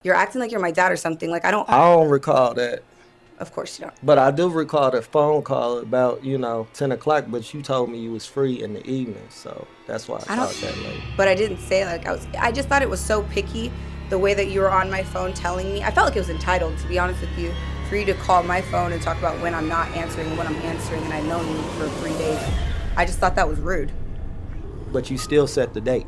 You're acting like you're my dad or something. Like, I don't recall that. Of course you don't. But I do recall the phone call about, 10 o'clock, but you told me you was free in the evening, so that's why I called that late. But I didn't say like I just thought it was so picky, the way that you were on my phone telling me. I felt like it was entitled, to be honest with you, for you to call my phone and talk about when I'm not answering and when I'm answering, and I've known you for 3 days. I just thought that was rude. But you still set the date.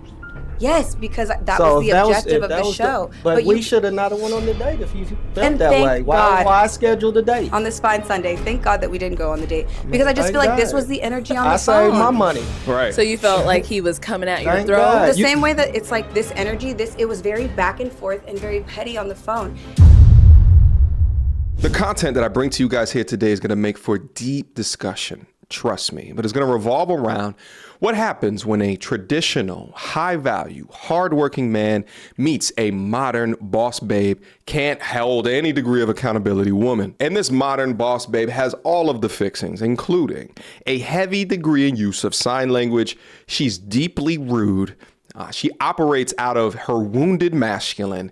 Yes, because that was the objective of the show. But we should have not went on the date if you felt that way. Why schedule the date? On this fine Sunday. Thank God that we didn't go on the date. Because I just feel like this was the energy on the phone. I saved my money. Right. So you felt like he was coming at your throat? The same way that it's like this energy, it was very back and forth and very petty on the phone. The content that I bring to you guys here today is going to make for deep discussion. Trust me, but it's going to revolve around what happens when a traditional, high-value, hardworking man meets a modern boss babe, can't hold any degree of accountability woman. And this modern boss babe has all of the fixings, including a heavy degree in use of sign language. She's deeply rude. She operates out of her wounded masculine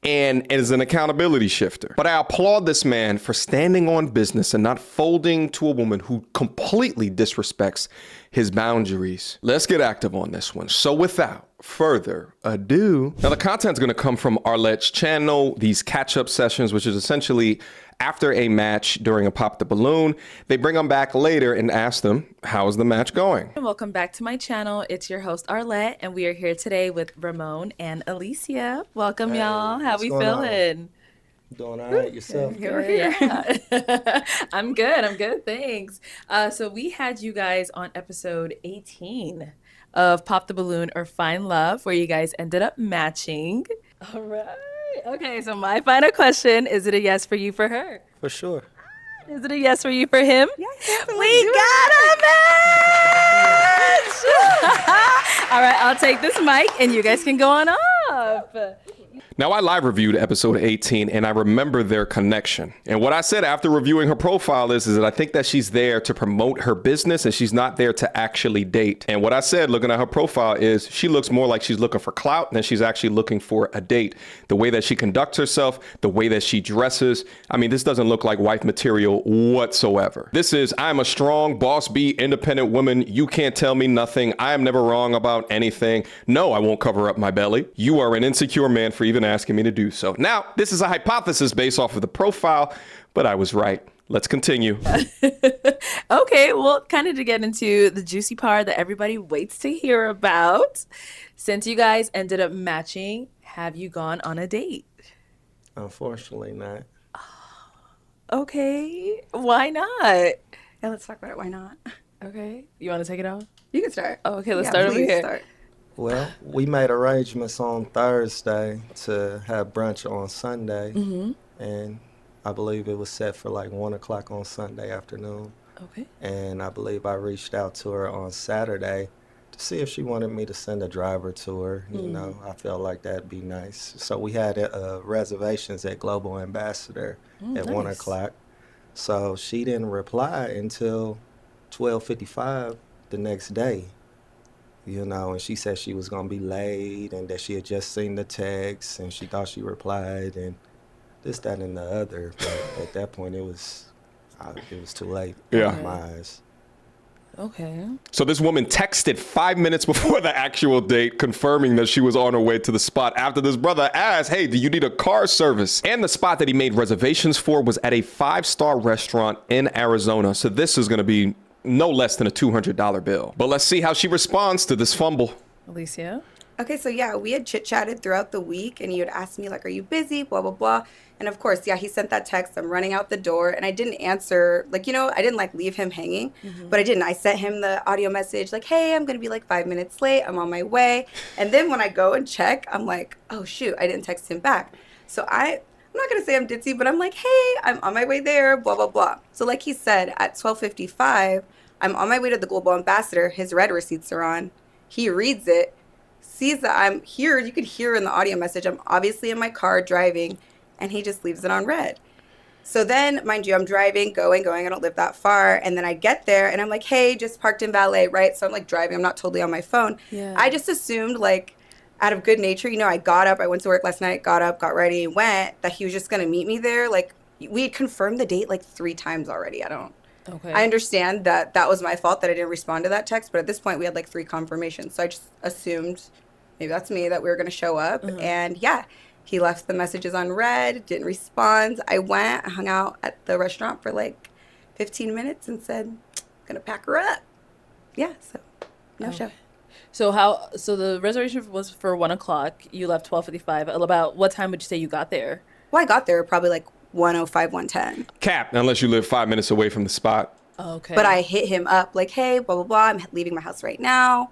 and is an accountability shifter. But I applaud this man for standing on business and not folding to a woman who completely disrespects his boundaries. Let's get active on this one. So without further ado, now the content's gonna come from Arlette's channel, these catch-up sessions, which is essentially after a match during a Pop the Balloon. They bring them back later and ask them, how's the match going? Welcome back to my channel. It's your host, Arlette, and we are here today with Ramon and Alicia. Welcome, y'all. How we feeling? Doing all right, yourself? Yeah. I'm good, thanks. So we had you guys on episode 18 of Pop the Balloon or Find Love, where you guys ended up matching. All right. Okay, so my final question, is it a yes for you for her? For sure. Is it a yes for you for him? Yes, we got a match! All right, I'll take this mic and you guys can go on up. Now, I live reviewed episode 18, and I remember their connection. And what I said after reviewing her profile is that I think that she's there to promote her business, and she's not there to actually date. And what I said, looking at her profile, is she looks more like she's looking for clout than she's actually looking for a date. The way that she conducts herself, the way that she dresses, I mean, this doesn't look like wife material whatsoever. This is, I'm a strong, boss B, independent woman. You can't tell me nothing. I am never wrong about anything. No, I won't cover up my belly. You are an insecure man for even asking me to do so. Now, this is a hypothesis based off of the profile, but I was right. Let's continue. Okay, well, kind of to get into the juicy part that everybody waits to hear about. Since you guys ended up matching, have you gone on a date? Unfortunately not. Okay, why not? Yeah, let's talk about it. Why not? Okay, you want to take it off? You can start. Oh, okay, let's start over here. Start. Well, we made arrangements on Thursday to have brunch on Sunday, and I believe it was set for like 1 o'clock on Sunday afternoon. Okay. And I believe I reached out to her on Saturday to see if she wanted me to send a driver to her. You know, I felt like that'd be nice. So we had reservations at Global Ambassador at 1 o'clock. So she didn't reply until 12:55 the next day. You know, and she said she was going to be late and that she had just seen the text and she thought she replied and this, that, and the other. But at that point, it was too late in my eyes. Okay. So this woman texted 5 minutes before the actual date, confirming that she was on her way to the spot after this brother asked, hey, do you need a car service? And the spot that he made reservations for was at a 5-star restaurant in Arizona. So this is going to be no less than a $200 bill. But let's see how she responds to this fumble. Alicia? Okay, so yeah, we had chit-chatted throughout the week, and you had asked me, like, are you busy, blah, blah, blah. And of course, yeah, he sent that text. I'm running out the door, and I didn't answer. Like, you know, I didn't, like, leave him hanging, but I didn't. I sent him the audio message, like, hey, I'm going to be, like, 5 minutes late. I'm on my way. And then when I go and check, I'm like, oh, shoot, I didn't text him back. So I'm not going to say I'm ditzy, but I'm like, hey, I'm on my way there, blah, blah, blah. So like he said, at 12:55, I'm on my way to the Global Ambassador. His red receipts are on. He reads it, sees that I'm here. You could hear in the audio message, I'm obviously in my car driving, and he just leaves it on red. So then, mind you, I'm driving, going, I don't live that far. And then I get there and I'm like, hey, just parked in valet, right? So I'm like driving, I'm not totally on my phone. Yeah. I just assumed, like, out of good nature, I got up, I went to work last night, got up, got ready, went, that he was just going to meet me there. Like, we had confirmed the date like 3 times already. Okay. I understand that that was my fault that I didn't respond to that text, but at this point we had like 3 confirmations. So I just assumed, maybe that's me, that we were going to show up. And yeah, he left the messages on read, didn't respond. I went, I hung out at the restaurant for like 15 minutes and said, gonna pack her up. Yeah, so no show. So the reservation was for 1:00. You left 12:55. About what time would you say you got there? Well, I got there probably like 1:05, 1:10. Cap, unless you live 5 minutes away from the spot. Okay. But I hit him up like, hey, blah, blah, blah, I'm leaving my house right now.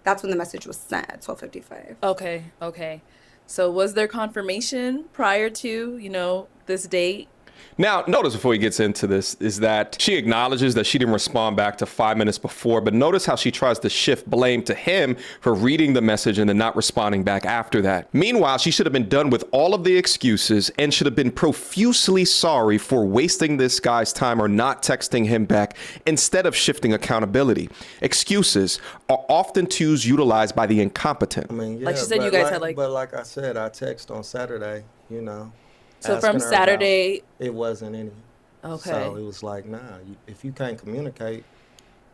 That's when the message was sent at 12:55. Okay. So was there confirmation prior to, this date? Now, notice before he gets into this is that she acknowledges that she didn't respond back to 5 minutes before, but notice how she tries to shift blame to him for reading the message and then not responding back after that. Meanwhile, she should have been done with all of the excuses and should have been profusely sorry for wasting this guy's time or not texting him back instead of shifting accountability. Excuses are often tools utilized by the incompetent. I mean, yeah, Like she said, you guys had like... But like I said, I text on Saturday, So asking from her Saturday... about, it wasn't any. Okay. So it was like, nah, if you can't communicate,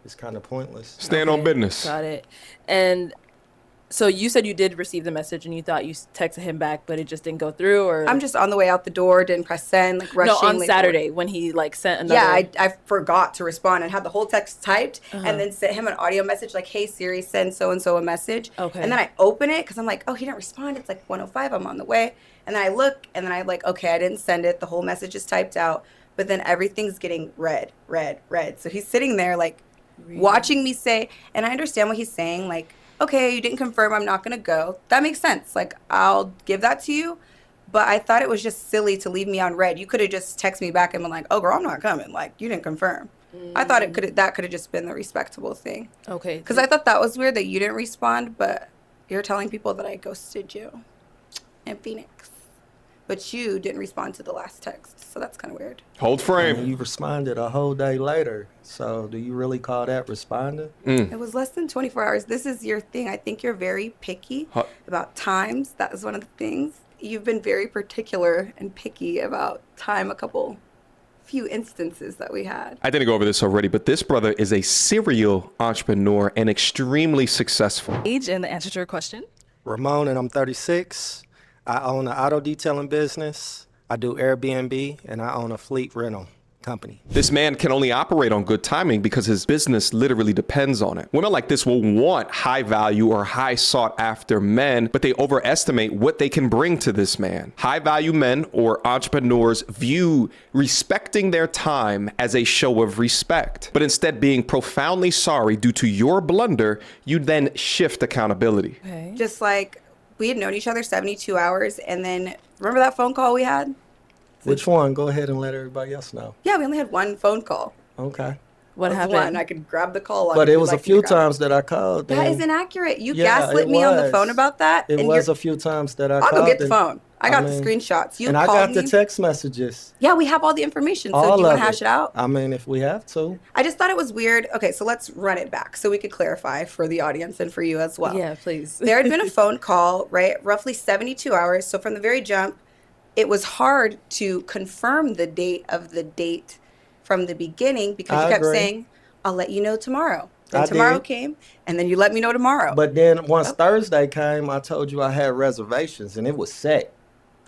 it's kind of pointless. Stand on business. Got it. And so you said you did receive the message and you thought you texted him back, but it just didn't go through, or... I'm just on the way out the door, didn't press send, like rushing. No, on late Saturday forward. when he like sent another... Yeah, I forgot to respond and had the whole text typed and then sent him an audio message like, hey, Siri, send so-and-so a message. Okay. And then I open it because I'm like, oh, he didn't respond. It's like 1:05. I'm on the way. And then I look and then I like, okay, I didn't send it. The whole message is typed out. But then everything's getting read. So he's sitting there like watching me say, and I understand what he's saying, like, okay, you didn't confirm, I'm not going to go. That makes sense. Like, I'll give that to you. But I thought it was just silly to leave me on read. You could have just texted me back and been like, oh, girl, I'm not coming. Like, you didn't confirm. I thought that could have just been the respectable thing. Okay. Because I thought that was weird that you didn't respond, but you're telling people that I ghosted you in Phoenix. But you didn't respond to the last text. So that's kind of weird. Hold I frame. mean, you responded a whole day later. So do you really call that responding? It was less than 24 hours. This is your thing. I think you're very picky about times. That is one of the things. You've been very particular and picky about time few instances that we had. I didn't go over this already, but this brother is a serial entrepreneur and extremely successful. Age and the answer to your question. Ramon, and I'm 36. I own an auto detailing business. I do Airbnb, and I own a fleet rental company. This man can only operate on good timing because his business literally depends on it. Women like this will want high value or high sought after men, but they overestimate what they can bring to this man. High value men or entrepreneurs view respecting their time as a show of respect, but instead being profoundly sorry due to your blunder, you then shift accountability. Okay. Just like we had known each other 72 hours. And then remember that phone call we had? Which one? Go ahead and let everybody else know. Yeah, we only had one phone call. Okay. What That was happened? one. I could grab the call. But it was a few times that I called. That and is inaccurate. You Yeah, gaslit it me on the was. phone about that. It and was you're- a few times that I I'll called. go get the and- phone. I got the mean, screenshots. You and I called got the me. text messages. Yeah, we have all the information. So All do you want of to hash it out? I mean, if we have to. I just thought it was weird. Okay, so let's run it back so we could clarify for the audience and for you as well. Yeah, please. There had been a phone call, right? Roughly 72 hours. So from the very jump, it was hard to confirm the date of the date from the beginning because I you kept agree. saying, I'll let you know tomorrow. Then I tomorrow did. came, and then you let me know tomorrow. But then once Thursday came, I told you I had reservations, and it was set.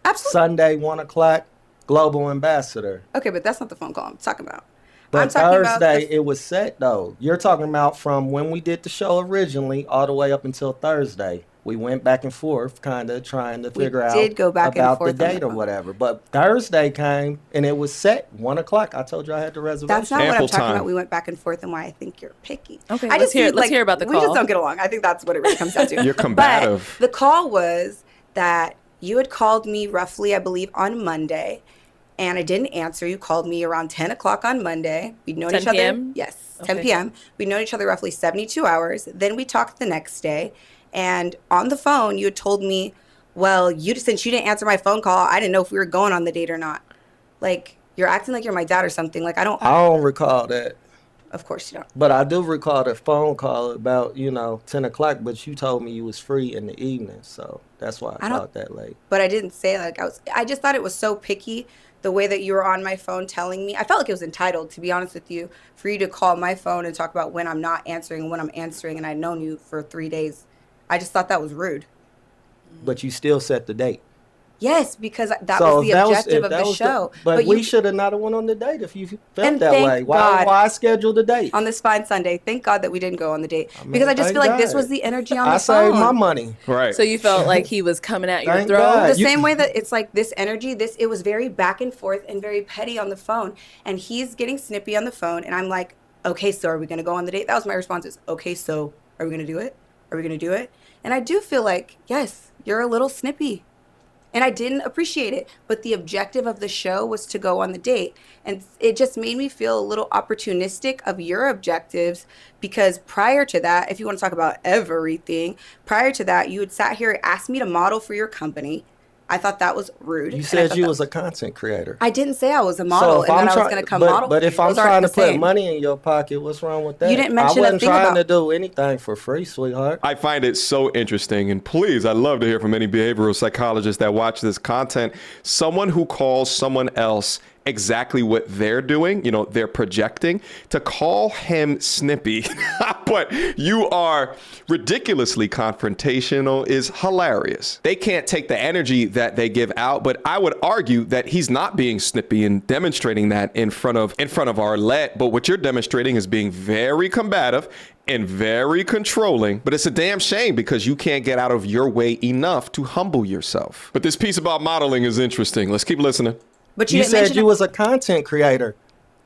Absolutely. Sunday, 1 o'clock, Global Ambassador. Okay, but that's not the phone call I'm talking about. But I'm talking about Thursday, the- it was set, though. You're talking about from when we did the show originally all the way up until Thursday. We went back and forth, kind of trying to figure out did go back and about forth the on date the or phone. whatever. But Thursday came, and it was set, 1 o'clock. I told you I had the reservation. That's not what Ample I'm talking time. about. We went back and forth and why I think you're picky. Okay, I let's just hear- need, let's hear about the We just call. don't get along. I think that's what it really comes down to. You're combative. But the call was that you had called me roughly, I believe, on Monday, and I didn't answer. You called me around 10 o'clock on Monday. We'd known 10 each other. p.m.? Yes, Okay. 10 p.m. We'd known each other roughly 72 hours. Then we talked the next day, and on the phone, you had told me, well, since you didn't answer my phone call, I didn't know if we were going on the date or not. Like, you're acting like you're my dad or something. Like, I don't. I don't recall that. Of course you don't. But I do recall the phone call about, 10 o'clock, but you told me you was free in the evening, so that's why I I don't- called that late. But I didn't say like I just thought it was so picky the way that you were on my phone telling me. I felt like it was entitled, to be honest with you, for you to call my phone and talk about when I'm not answering and when I'm answering, and I'd known you for 3 days. I just thought that was rude. But you still set the date. Yes, because that So was the if that objective if of that the was show. but we you, should have not have went on the date if you felt And that thank way. God. Why schedule the date? on this fine Sunday, thank God that we didn't go on the date. I mean, Because I just thank feel like this God. was the energy on I the phone. saved my money. Right. So you felt like he was coming at your Thank throat? God. The same way that it's like this energy, it was very back and forth and very petty on the phone. And he's getting snippy on the phone. And I'm like, okay, so are we going to go on the date? That was my response is, okay, so are we going to do it? Are we going to do it? And I do feel like, yes, you're a little snippy. And I didn't appreciate it. But the objective of the show was to go on the date. And it just made me feel a little opportunistic of your objectives, because prior to that, if you want to talk about everything, prior to that, you had sat here and asked me to model for your company. I thought that was rude. You and I said thought you that- was a content creator. I didn't say I was a model if and I'm that I was try- going to come but, model. But for if you. I'm Those aren't trying to the put same. money in your pocket, what's wrong with that? You didn't mention a I wasn't thing trying about- to do anything for free, sweetheart. I find it so interesting, and please, I'd love to hear from any behavioral psychologists that watch this content. Someone who calls someone else exactly what they're doing, they're projecting, to call him snippy, but you are ridiculously confrontational is hilarious. They can't take the energy that they give out, but I would argue that he's not being snippy and demonstrating that in front of Arlette, but what you're demonstrating is being very combative and very controlling, but it's a damn shame because you can't get out of your way enough to humble yourself. But this piece about modeling is interesting. Let's keep listening. But You didn't said mention you was a content creator.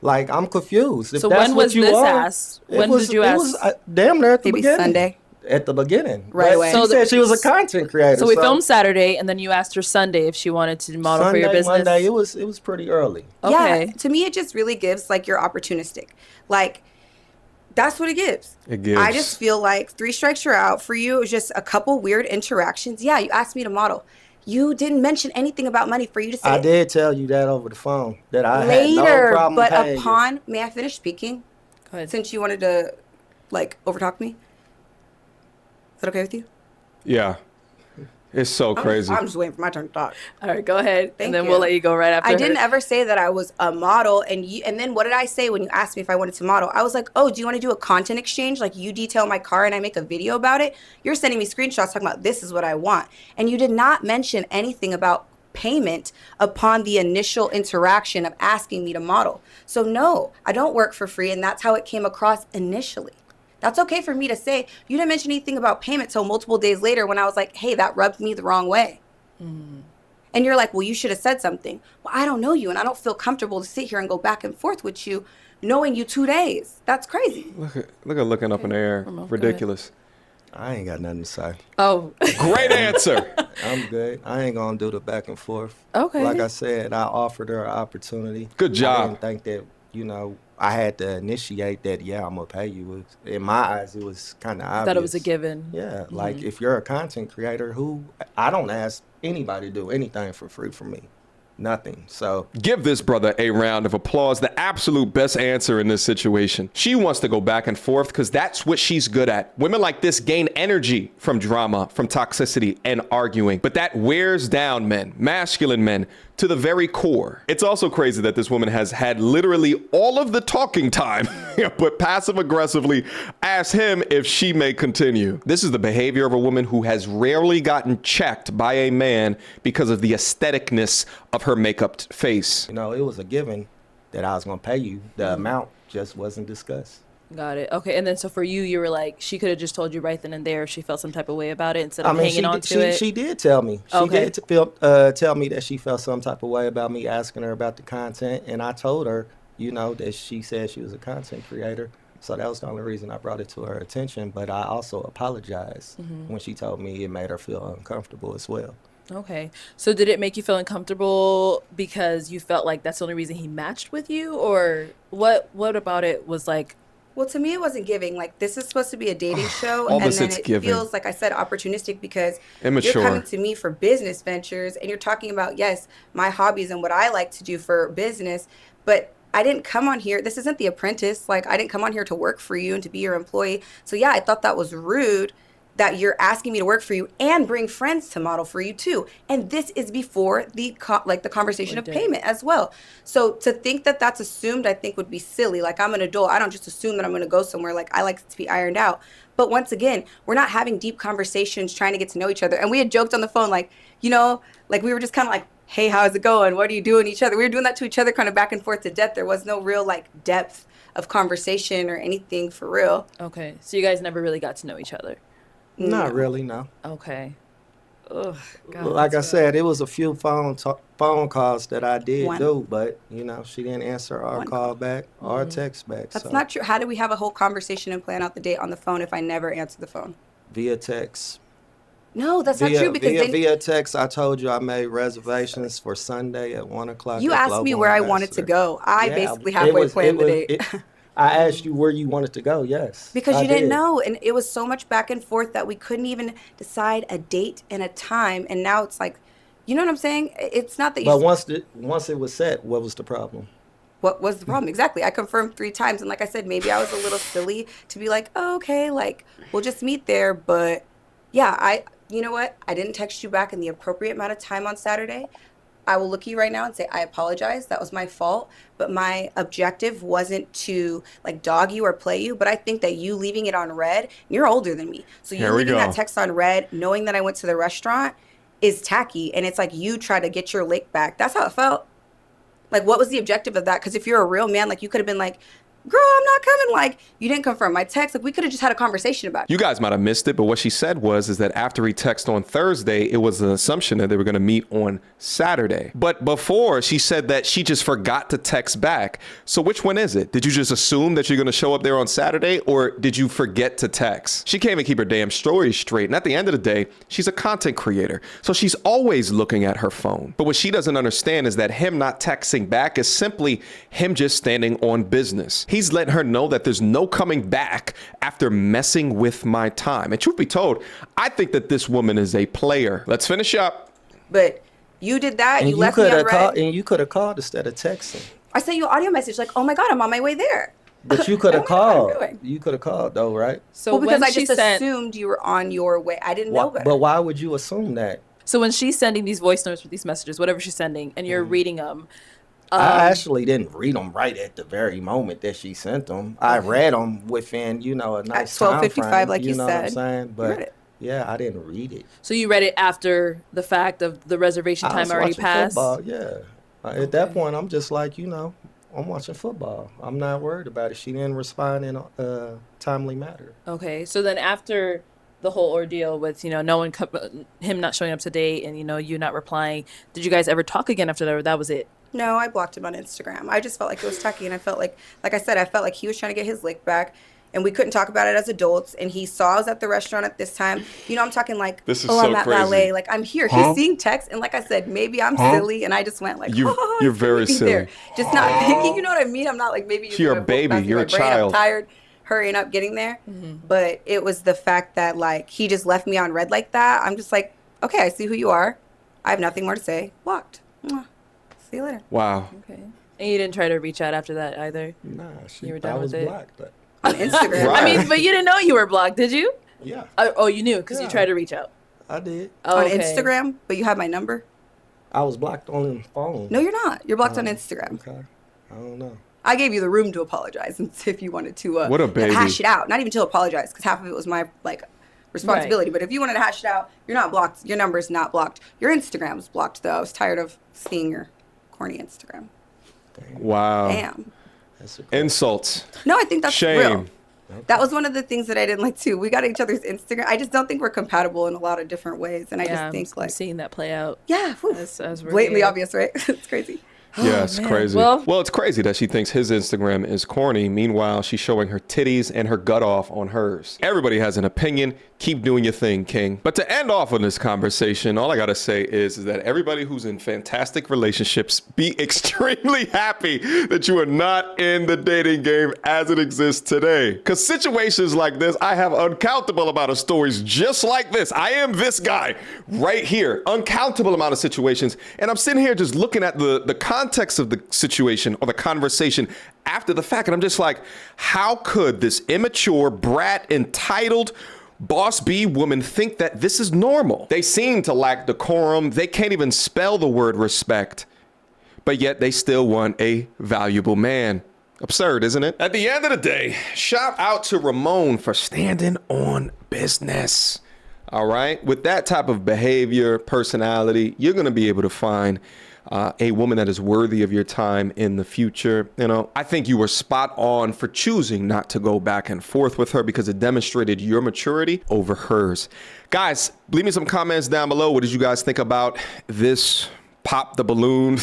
Like, I'm confused. If So that's when what was you this are, asked? it When was- did you it ask? was, damn near at the Maybe beginning. Sunday. At the beginning. Right But away. She So said she was a content creator. So we filmed Saturday, and then you asked her Sunday if she wanted to model Sunday, for your business. Monday, it was pretty early. Okay. Yeah, to me, it just really gives like you're opportunistic. Like, that's what it gives. It gives. I just feel like 3 strikes you're out. For you, it was just a couple weird interactions. Yeah, you asked me to model. You didn't mention anything about money for you to say I it did tell you that over the phone, that I had no later. problem But paying you. upon, may I finish speaking? Go ahead. Since you wanted to, like, overtalk me. Is that okay with you? Yeah. It's so crazy. I'm just waiting for my turn to talk. All right, go ahead, Thank and then you. we'll let you go right after. I didn't her. ever say that I was a model, and then what did I say when you asked me if I wanted to model? I was like, oh, do you want to do a content exchange? Like, you detail my car and I make a video about it? You're sending me screenshots talking about this is what I want. And you did not mention anything about payment upon the initial interaction of asking me to model. So no, I don't work for free, and that's how it came across initially. That's okay for me to say. You didn't mention anything about payment till multiple days later when I was like, hey, that rubbed me the wrong way. And you're like, well, you should have said something. Well, I don't know you, and I don't feel comfortable to sit here and go back and forth with you knowing you 2 days. That's crazy. Look at looking up in the air. Go ahead. Ridiculous. I ain't got nothing to say. Oh, Great answer. I'm good. I ain't gonna do the back and forth. Okay. Like I said, I offered her an opportunity. Good job. I didn't think that, I had to initiate that, yeah, I'm gonna pay you. In my eyes, it was kind of obvious. I thought it was a given. Yeah, like if you're a content creator, I don't ask anybody to do anything for free for me. Nothing. So Give this brother a round of applause. The absolute best answer in this situation. She wants to go back and forth because that's what she's good at. Women like this gain energy from drama, from toxicity, and arguing. But that wears down men, masculine men, to the very core. It's also crazy that this woman has had literally all of the talking time, but passive aggressively asked him if she may continue. This is the behavior of a woman who has rarely gotten checked by a man because of the aestheticness of her makeup face. it was a given that I was gonna pay you. The amount just wasn't discussed. Got it. Okay, and then so for you, you were like, she could have just told you right then and there if she felt some type of way about it instead of hanging on to it. She did tell me. She Okay. did tell me that she felt some type of way about me asking her about the content, and I told her, that she said she was a content creator. So that was the only reason I brought it to her attention. But I also apologized when she told me it made her feel uncomfortable as well. Okay. So did it make you feel uncomfortable because you felt like that's the only reason he matched with you, or what about it was like? Well, to me, it wasn't giving. Like, this is supposed to be a dating show, All and this then it's it giving. feels, like I said, opportunistic because Immature. you're coming to me for business ventures, and you're talking about, yes, my hobbies and what I like to do for business, but I didn't come on here. This isn't The Apprentice. Like, I didn't come on here to work for you and to be your employee. So yeah, I thought that was rude that you're asking me to work for you and bring friends to model for you too. And this is before the the conversation of payment as well. So to think that that's assumed, I think would be silly. Like, I'm an adult. I don't just assume that I'm going to go somewhere. Like, I like it to be ironed out. But once again, we're not having deep conversations trying to get to know each other. And we had joked on the phone, like, you know, like we were just kind of like, hey, how's it going? What are you doing to each other? We were doing that to each other kind of back and forth to death. There was no real like depth of conversation or anything for real. Okay. So you guys never really got to know each other. Not really, no. Okay. Ugh, God, Like I that's said, it was a few phone calls that I did One. do, but you know, she didn't answer our call back or text back. That's so not true. How do we have a whole conversation and plan out the date on the phone if I never answer the phone? via text. No, that's not true because Via text, I told you I made reservations for Sunday at 1:00. you at asked me Global where I wanted to Ambassador. go. I Yeah, basically halfway planned the date. I asked you where you wanted to go. Yes, Because I you didn't did. know, and it was so much back and forth that we couldn't even decide a date and a time. And now it's like, you know what I'm saying? It's not that you. But once it was set, what was the problem? What was the problem? Exactly. I confirmed 3 times, and like I said, maybe I was a little silly to be like, oh, okay, like we'll just meet there. But yeah, you know what? I didn't text you back in the appropriate amount of time on Saturday. I will look at you right now and say, I apologize. That was my fault. But my objective wasn't to like dog you or play you. But I think that you leaving it on red, you're older than me. So you Here we leaving go. that text on red, knowing that I went to the restaurant is tacky. And it's like you try to get your lick back. That's how it felt. Like, what was the objective of that? Because if you're a real man, like you could have been like, girl, I'm not coming. Like, you didn't confirm my text. Like, we could have just had a conversation about it. You guys might have missed it, but what she said is that after he texted on Thursday, it was an assumption that they were going to meet on Saturday. But before, she said that she just forgot to text back. So which one is it? Did you just assume that you're going to show up there on Saturday, or did you forget to text? She can't even keep her damn story straight. And at the end of the day, she's a content creator, so she's always looking at her phone. But what she doesn't understand is that him not texting back is simply him just standing on business. He's letting her know that there's no coming back after messing with my time. And truth be told, I think that this woman is a player. Let's finish up. But you did that. And You you left me could on have red. called. And you could have called instead of texting. I sent you an audio message like, oh my God, I'm on my way there. But you could have I don't know what I'm called. doing. You could have called though, right? So Well, because when I she just sent, assumed you were on your way. I didn't know better. But why would you assume that? so when she's sending these voice notes with these messages, whatever she's sending, and you're reading them, I actually didn't read them right at the very moment that she sent them. I read them within, a nice time 12:55, frame, like you know what I'm said. saying? read But it. yeah, I didn't read it. so you read it after the fact of the reservation I time was already watching passed. football, yeah. At that point, I'm just like, I'm watching football. I'm not worried about it. She didn't respond in a timely manner. Okay, so then after the whole ordeal with no one him not showing up to date and you not replying, did you guys ever talk again after that, or that was it? No, I blocked him on Instagram. I just felt like it was tacky, and I felt like I said, I felt like he was trying to get his lick back, and we couldn't talk about it as adults. And he saw I was at the restaurant at this time. I'm talking like, This is oh, so I'm at crazy. ballet. Like, I'm here. He's seeing text, and like I said, maybe I'm silly, and I just went like, You're he's very gonna be there. silly. Just not thinking, you know what I mean? I'm not like, maybe You're a gonna baby. fast in You're my a brain. child. I'm tired, hurrying up, getting there. But it was the fact that like he just left me on red like that. I'm just like, okay, I see who you are. I have nothing more to say. Blocked. Mwah. See you later. Wow. Okay, and you didn't try to reach out after that either Nah, You were I done was with it? blocked. But On Instagram. Right. I mean, but you didn't know you were blocked, did you? yeah, Oh, you knew because you Yeah. tried to reach out. I did. Oh, On okay. Instagram, but you have my number? I was blocked on the phone. No, you're not. You're blocked on Instagram. Okay. I don't know. I gave you the room to apologize and if you wanted to What a baby. hash it out. Not even to apologize, because half of it was my responsibility. But if you wanted to hash it out, you're not blocked. Your number's not blocked. Your Instagram's blocked, though. I was tired of seeing your corny Instagram. Wow. Damn. That's Insults. No, I think that's Shame. real. That was one of the things that I didn't like too. We got each other's Instagram. I just don't think we're compatible in a lot of different ways, and I Yeah, just I'm think like, seeing that play out. yeah, whew, As we're blatantly here. obvious, right? It's crazy. Yeah, it's man. crazy. Well- Well, it's crazy that she thinks his Instagram is corny. Meanwhile, she's showing her titties and her gut off on hers. Everybody has an opinion. Keep doing your thing, King. But to end off on this conversation, all I gotta say is that everybody who's in fantastic relationships, be extremely happy that you are not in the dating game as it exists today. Because situations like this, I have uncountable amount of stories just like this. I am this guy right here. Uncountable amount of situations. And I'm sitting here just looking at the content context of the situation or the conversation after the fact. And I'm just like, how could this immature, brat, entitled boss B woman think that this is normal? They seem to lack decorum. They can't even spell the word respect, but yet they still want a valuable man. Absurd, isn't it? At the end of the day, shout out to Ramon for standing on business. All right. With that type of behavior, personality, you're going to be able to find a woman that is worthy of your time in the future. You know, I think you were spot on for choosing not to go back and forth with her because it demonstrated your maturity over hers. Guys, leave me some comments down below. What did you guys think about this pop the balloon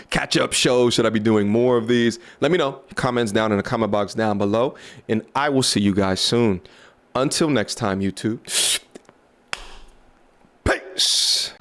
catch up show? Should I be doing more of these? Let me know. Comments down in the comment box down below, and I will see you guys soon. Until next time, YouTube. Peace.